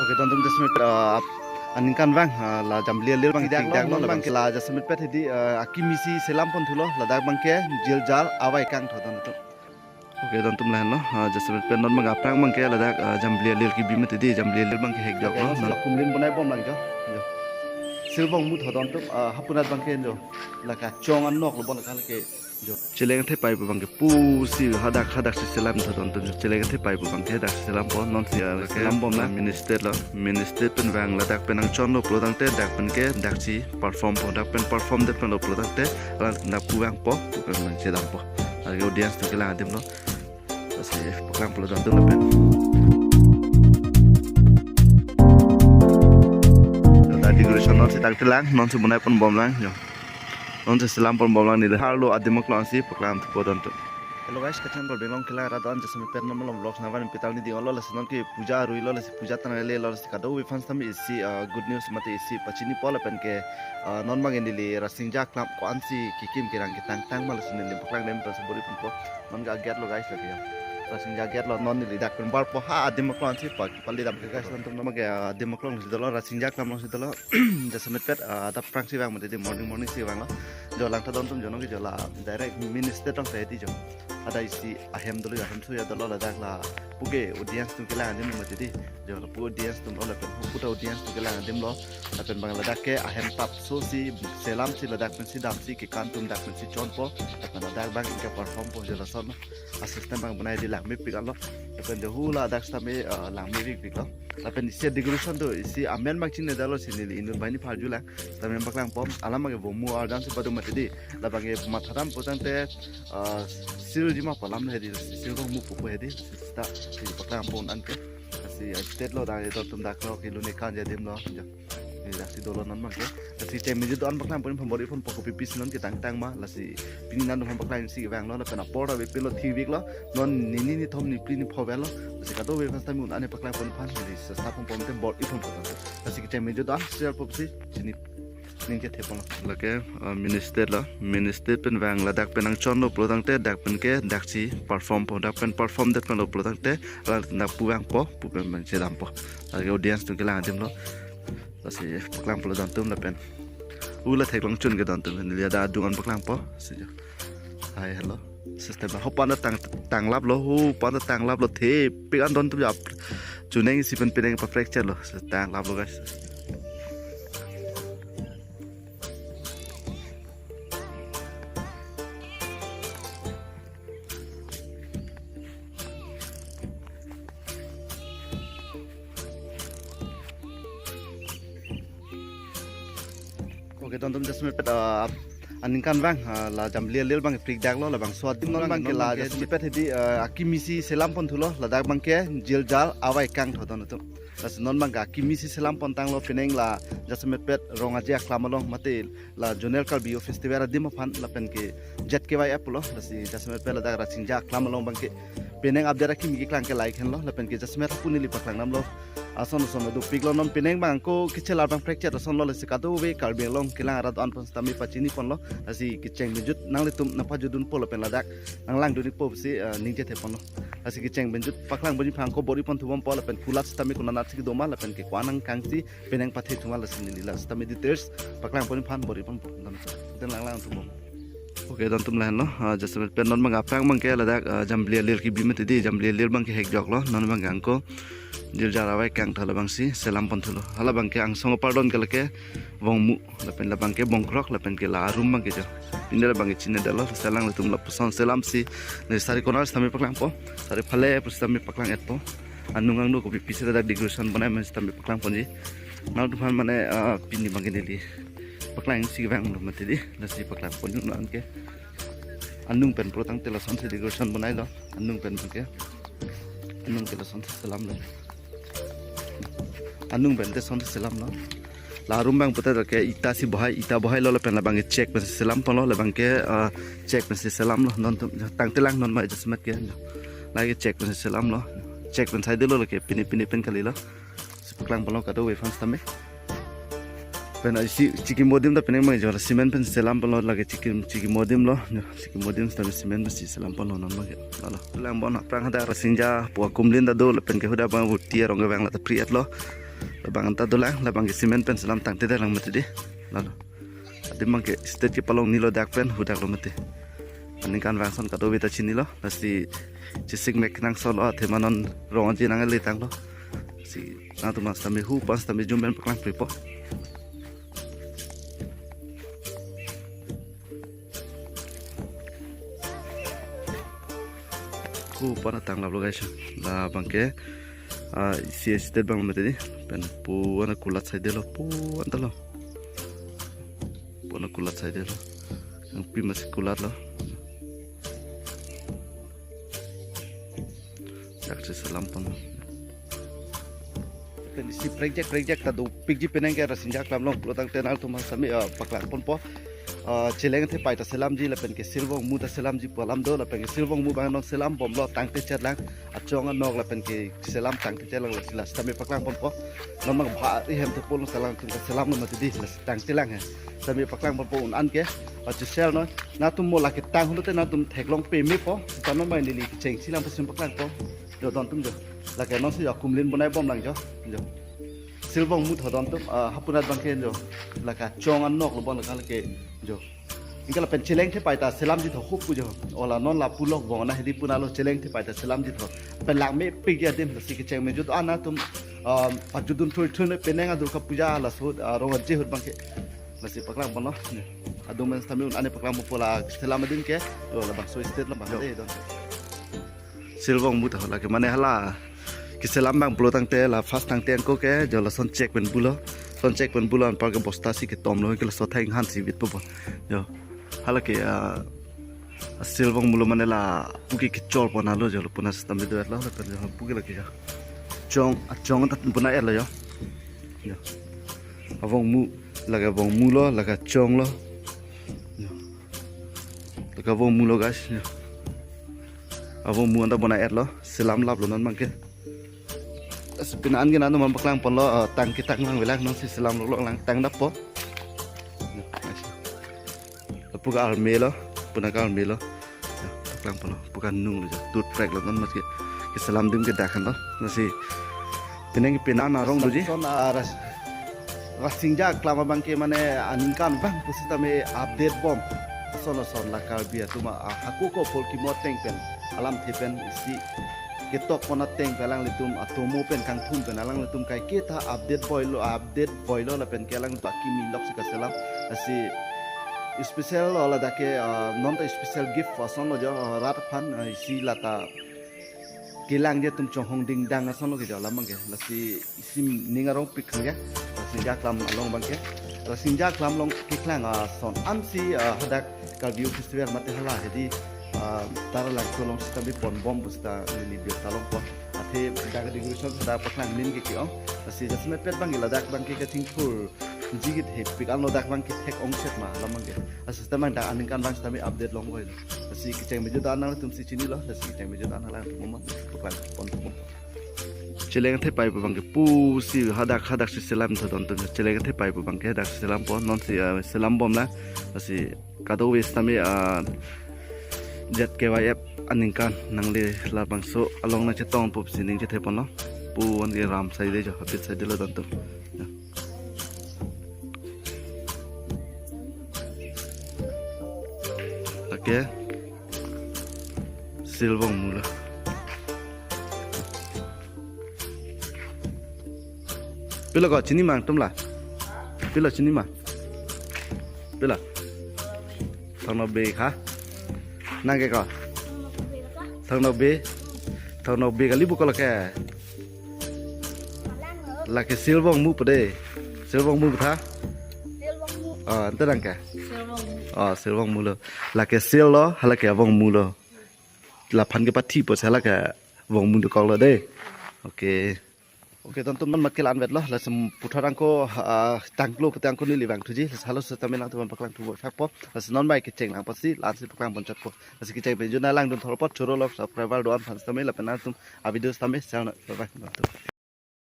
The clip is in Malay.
Oke tonton jasmet aningkan bang la jamblia lir bang dak lo bang la jasmet pet hedi akimisi selam pon thulo la dak bang ke jil jal awai kang thoton to. Oke tonton lan lo jasmet pet non bang aprang bang ke la dak jamblia lir ki bimet hedi jamblia lir bang ke hek jok lo kumlin bonai bom lang jo. Silbong mu thoton to hapunat bang ke jo la ka chong an nok lo bon ka ke jo celeng the pai bang ke pu si hadak si selam thoton to celeng the pai bang ke dak selam pon non si selam bom la minister pen bang la dak penang chon lo plodang te dak pen ke dak si perform po dak pen perform det pen lo plodang te la dak pu bang po pen man selam po age audience to ke la dem lo si poklang plodang to pen decoration non si tak telang non si bunai pun bom lang jo non si selam pun bom lang ni dah lo ademok lang si poklang tu podon tu. Hello guys, kacang bol belong kila radon jasme per nom lom vlogs navan pital ni dingol lo senon ki puja rui lo si puja tan le lo si kado we fans tam isi good news mate isi pachini pola pen ke non mang ni li rasingja klam ko ansi kikim kirang kitang tang mal sin ni poklang dem pas bori pun po non ga get lo guys lagi ya rasingja get lo non ni dak pen bar po ha ademok lang si pali dam ke guys tum nama ke ademok lang si dolo rasingja klam lo si dolo jasme per ada prang si bang mate morning si bang lo jo lang ta don tum jono ki jola direct minister tong sai ti jo ada isi ahem dulu ahem tu ya dulu lah dah lah puge audience tu kelang adim mati di jangan pu audience tu oleh pen puta audience tu kelang adim lo apen bang ladak ke ahem tap so si selam si ladak pen si dam si ke kantum dak pen si chon po apen ladak bang ke perform po jela son asisten bang bunai di lang mi pikal lo apen de hula dak stame lang mi pik lo apen isi decoration tu isi amen bang cine dalo sini li indun bani paju lah tapi baklang pom alam bang bomu ardan si padu mati di la bang mataram potang te siru jima palam le di siru mu pupu hedi sta si paklang pon anke si state lo dang itu tum dak lo ki lune kan jadim lo ni dak si dolon non mangke si cem ju don paklang pon pembori pon poko pipis non ki tang tang ma la si pininan pon paklang si wang lo la pena pora we pelo thivik lo non ni thom ni pini phobel lo si ka do we fasta mun ane paklang pon phan ni sa pon pon tem bor ipon pon si ki cem ju don share popsi ni ninja tepon lake minister pen wang la dak penang chon lo plodang te dak pen ke dak si perform po dak pen perform det pen lo plodang te la dak pu wang po pu pen man sedam po lake audience tu kelang adim lo si paklang plodang tum la pen ula theklong chun ke don tum ni da dungan paklang po si hai hello system ho pan tang lap lo hu pan tang lap lo the pikan don tu ya chuneng si pen peneng pa fracture lo tang lap lo guys. Oke tonton jasmet pet aningkan bang la jamblia lir bang prik dak lo la bang swatim non bang ke la jasmet pet hedi akimisi selam pon thulo la dak bang ke jil jal awai kang thoton tu las non bang akimisi selam pon tang lo peneng la jasmet pet ronga je aklamalong mate la jonel kal bio festival adim fan la pen ke jet ke wai apulo la si jasmet pet la dak raching ja aklamalong bang ke peneng abdara kimi ke klang ke like hen lo la pen ke jasmet puni li paklang nam lo ason do piglo non pineng bang ko kichel arbang fracture ason lo le sikado we kalbe long kilang arat on pon stami pachini pon lo asi kicheng benjut nang le tum napa judun polo pen ladak nang lang duni pop si ningje te pon lo asi kicheng benjut paklang boni phang ko bori pon thubom polo pen kulat stami ko nanat si doma la pen ke kwanang kangsi peneng pathe thuma la sinili la stami details paklang boni phan bori pon den lang thubom. Oke tonton lan lo jasmet pen non bang aprang bang ke ladak jamblia lir ki bimet di jamblia lir bang ke hek jok lo non bang angko jil jarawai kang thala bang si selam pon thulo hala bang ke ang songo pardon ke leke bong mu la pen la bang ke bong krok la pen ke la rum bang ke jo pinela bang chine dalo selang la tum la poson selam si ne sari konar stami paklang po sari phale stami paklang et po anungang no ko pipise dak decoration banai man stami paklang pon ji nau tuhan mane pini bang ke dili paklang si bang no mate di la si paklang pon nu an ke anung pen protang tela son si decoration banai lo anung pen ke anung ke la son selam lo anung bente son selam no la rumbang putar ke ita si bahai lo pen la bang check pen selam pon lo la bang ke check pen selam lo non tang telang non ma jasmet ke lagi check pen selam lo check pen side lo ke pini pen kali lo sepaklang pon lo kado we fans tame pen si chiki modim da pen ma jor cement pen selam pon lo lagi chiki modim lo chiki modim tame cement pen selam pon lo non ma ke lo lang bon prang hada rasinja po kumlin da do pen ke huda bang buti rong bang la priat lo labang anta dolang labang ke simen pen selam tang tede lang mati di lalu adi mang ke state ke palong nilo dak pen hudak lo mati aning kan rangson kado beta chini lo nasi cisik mek nang solo themanon ronji nang le tang lo si na tu mas tami hu pas tami jumben paklang pripo hu pana tang la lo guys la bangke si state bang mati di pen pu ana kulat sai de lo pu anta lo pu ana kulat sai de lo ang pi mas kulat lo dak selam pon pen si project ta do pigji penang ke rasinja klam long plotang tenal tu mas sami paklang pon po chileng the pai ta selam ji la pen ke silbong mu ta selam ji polam do la pen ke silbong mu bang nong selam bom lo tang te chat lang achong nok la pen ke selam tang te chat lang la sila sami paklang pon po non mang bha ri hem te pon selam tu selam no mati di la tang te lang ha sami paklang pon po un an ke chu sel no na tum mo la ke tang hu te na tum thek long pe me po ta no mai ni li cheng silam pasim paklang po do don tum do la ke non si ya kumlin bonai bom lang jo silbong mu thodon tum hapunat bangke jo la ka chong an nok lo bon la ke jo ingkala pen chileng the paita selam ji tho khup pu jo ola non la pulok bong na hedi punalo chileng the paita selam ji tho pen lak me pigya dim si ke cheng me jo ana tum pajudun thoi thoi penenga dur ka puja la so ro je hut bangke nasi paklang bono adu men stami un ane paklang mu pola selam din ke jo la bang so state la bang de don silbong mu tho la ke mane hala kiselam bang pelotang te la fast tang te ko ke jo la son check ben bulo an par ke bosta si ke tom lo ke la so thang han si bit po jo hala ke silbong mulo mane la puki ke chol pona lo jo puna system de la la per jo puki la ke jo chong ta puna er la jo avong mu laga vong mu lo laga chong lo laga vong mu lo guys avong mu anda bona er lo selam lap lo non mangke sepinaan gina no mampaklang pon lo tang kitang lang welak non si selam lo lang tang dap po puka arme lo punaka arme lo paklang pon lo puka nung lo tut prek lo non mas ke selam dim ke dakhan lo nasi pineng pinan arong do ji son aras rasingja klama bangke mane aningkan bang pusita me update bom sono son la kal bia tuma haku ko pol ki mo teng pen alam thipen si ketok pona teng pelang litum atomo pen kang thum pen alang litum kai kita update boy lo la pen kelang baki mi lok sika selam asi special ola dake non ta special gift fason lo jo rat phan si lata kelang je tum chong hong ding dang ason lo ge jo lamang ge lasi sim ningarong pik khang ge sinja klam along bangke sinja klam long kiklang son am si hadak kalbiu festival mate hala hedi tara lang tolong stabi pon bom busta ni bi talong po ate daga decoration da paklang min ke kiong si jasme pet bangila dak bangke ke thingful jigit he pikal no dak bangke thek ong set ma lamang ge asista man da aning kan bang stami update long boy si kiteng meju da nang tum si chini lo si kiteng meju da nang lang tum mo paklang pon pon chileng the pai bangke pu si hadak si selam thodon tum chileng the pai bangke hadak selam po non si selam bom la si kado wis tami jet KYF aningkan nangli labang so along na chetong pop sining chethe pono pu an ge ram sai de jo habit sai de lo dan to oke silbong mula pila ko chini mang tumla pila chini ma pila tano be kha nang ke ko thang no be kali bu ko la ke silbong mu pade silbong mu tha ante nang ke silbong mu lo la ke sil lo hala ke bong mu lo la phan ke pati po sala ke bong mu de ko lo de oke teman-teman makilan vet lo la sem putarang ko tanglo petang ko ni libang tuji halo setamen lang teman paklang tu fak po non bai ke ceng lang pasti la si paklang bon chat po asi ke ceng pe juna lang dun thor pot choro lo subscriber do an fan stamel la penatum a video stame channel bye bye